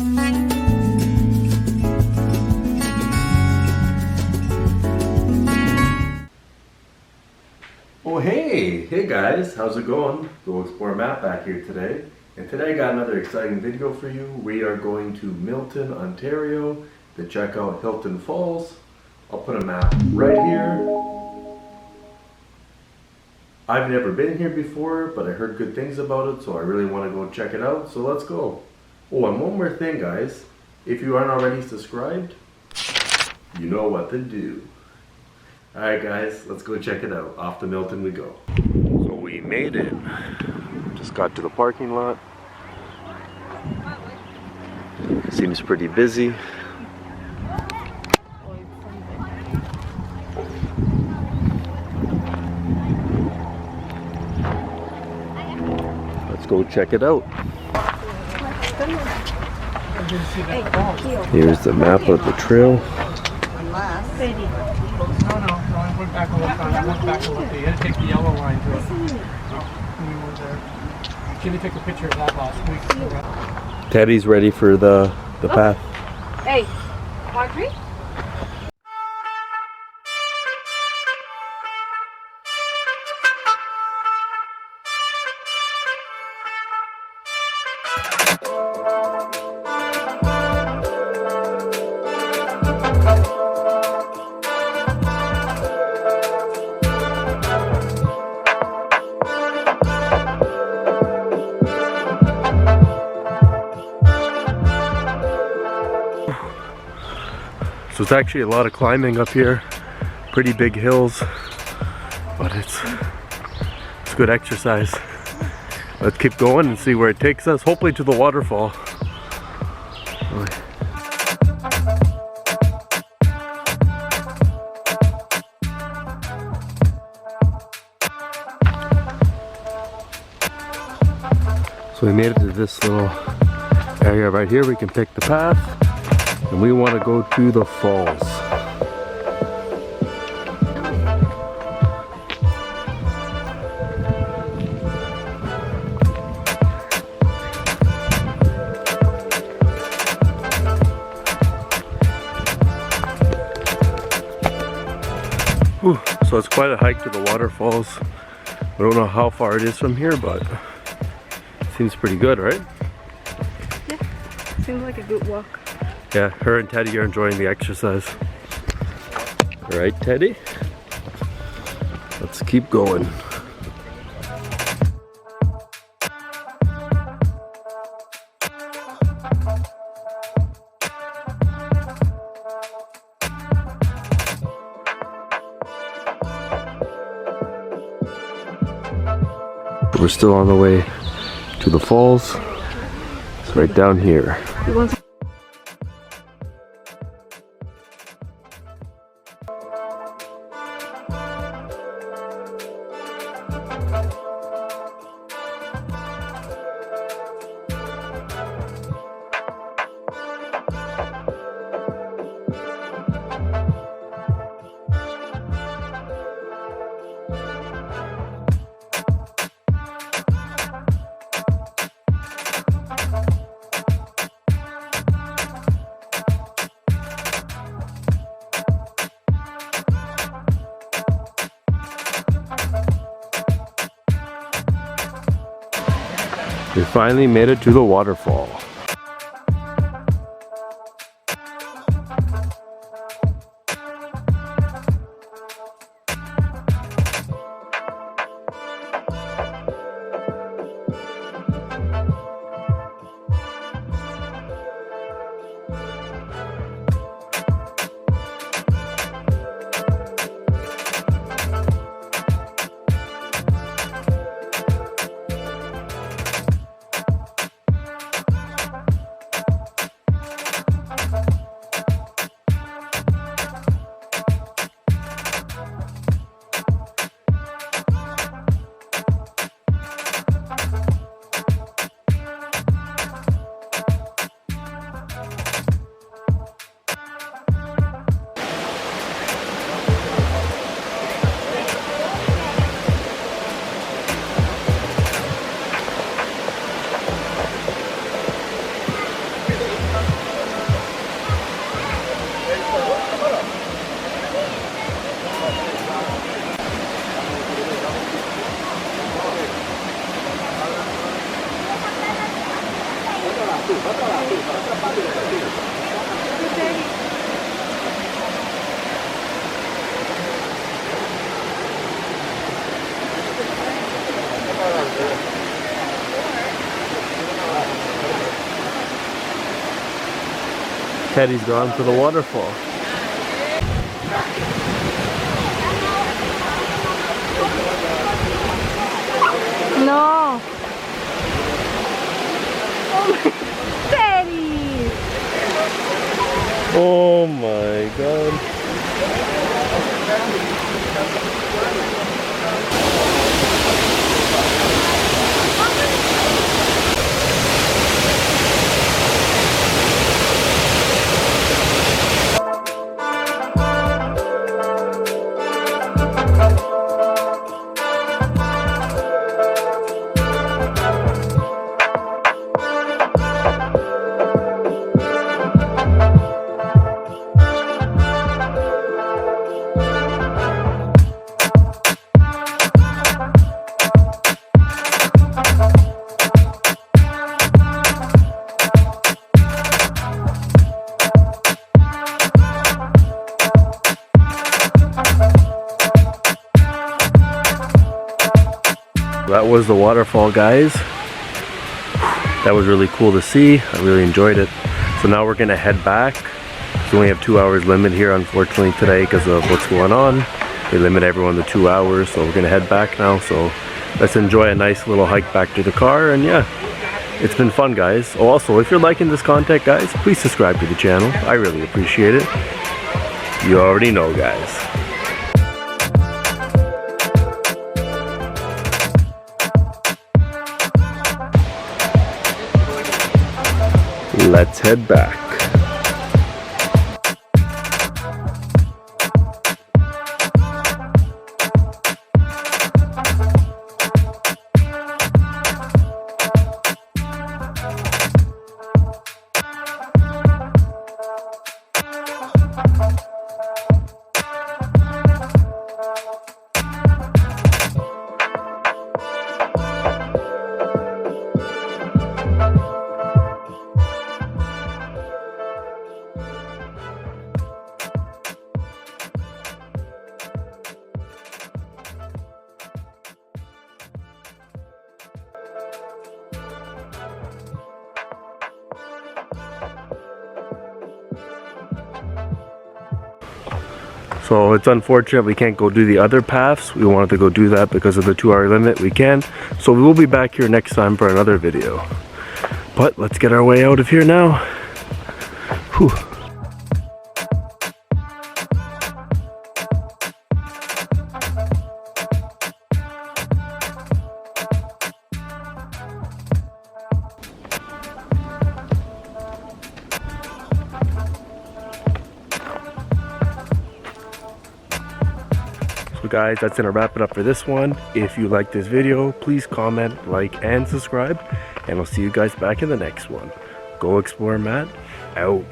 Oh hey guys, how's it going? Go Explore Matt back here today. And today I got another exciting video for you. We are going to Milton, Ontario to check out Hilton Falls. I'll put a map right here. I've never been here before, but I heard good things about it, so I really want to go check it out, so let's go. Oh, and one more thing guys, if you aren't already subscribed, you know what to do. Alright guys, let's go check it out. Off to Milton we go. So we made it. Just got to the parking lot. Seems pretty busy. Let's go check it out. Here's the map of the trail. I went back and looked on it. I went back and looked. You had to take the yellow line to it. We were there. Jimmy took a picture of that last week. Teddy's ready for the path. Hey, Audrey? So it's actually a lot of climbing up here, pretty big hills, but it's good exercise. Let's keep going and see where it takes us, hopefully to the waterfall. So we made it to this little area right here. We can pick the path. And we want to go to the falls. Whew, so it's quite a hike to the waterfalls. I don't know how far it is from here, but it seems pretty good, right? Yeah, seems like a good walk. Yeah, her and Teddy are enjoying the exercise. All right, Teddy? Let's keep going. We're still on the way to the falls. It's right down here. We finally made it to the waterfall. Teddy's gone to the waterfall. No. Oh my, Teddy. Oh my god. That was the waterfall, guys. That was really cool to see. I really enjoyed it. So now we're gonna head back. We only have 2 hours limit here, unfortunately, today because of what's going on. They limit everyone to 2 hours, so we're gonna head back now. So let's enjoy a nice little hike back to the car, and yeah, it's been fun, guys. Oh, also, if you're liking this content, guys, please subscribe to the channel. I really appreciate it. You already know, guys. Let's head back. So it's unfortunate we can't go do the other paths. We wanted to go do that because of the 2 hour limit. We can. So we will be back here next time for another video. But let's get our way out of here now. Whew. So guys, that's gonna wrap it up for this one. If you like this video, please comment, like, and subscribe, and I'll see you guys back in the next one. Go Explore Matt, out.